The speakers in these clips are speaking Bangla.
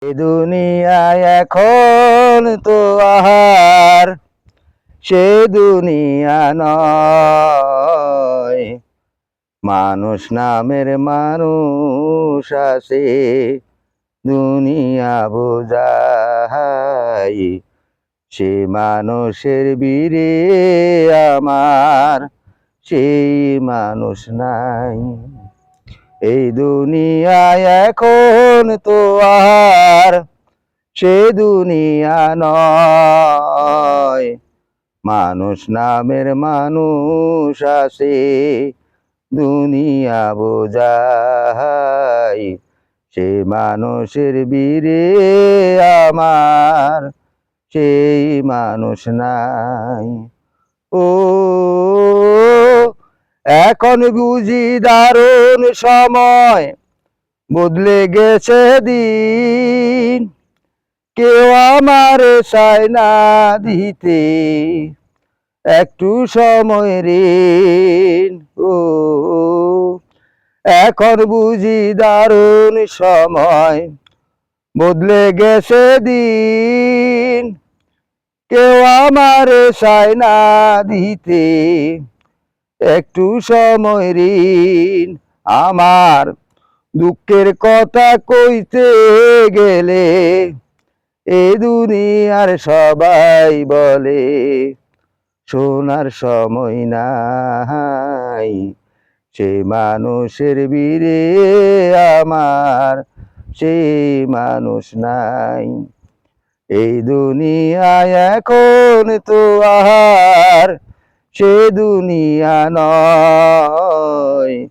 এ দুনিয়ায় এখন তো আর সে দুনিয়া নয়। মানুষ নামের মানুষ আছে দুনিয়া বোঝাই। সে মানুষের বীরে আমার সেই মানুষ নাই। এই দুনিয়ায় এখন তো আর সে দুনিয়া নয়। মানুষ নামের মানুষ আছে দুনিয়া বোঝাই। সে মানুষের বীরে আমার সেই মানুষ নাই। ও এখন বুঝি দারুণ সময়, বদলে গেছে দিন। কেউ আমার চায় না দিতে একটু সময় ঋণ। ও এখন বুঝি দারুণ সময়, বদলে গেছে দিন। কেউ আমার চায় না দিতে একটু সময় ঋণ। আমার দুঃখের কথা কইতে গেলে এ দুনিয়ার সবাই বলে শোনার সময় নাই। সে মানুষের বীরে আমার সেই মানুষ নাই। এই দুনিয়ায় এখন তো আর সে দুনিয়া নয়।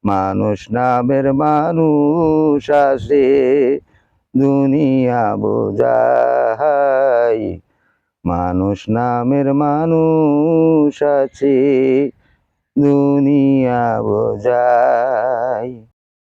মানুষ নামের মানুষ আছে দুনিয়া বোঝাই। মানুষ নামের মানুষ আছে দুনিয়া বোঝাই।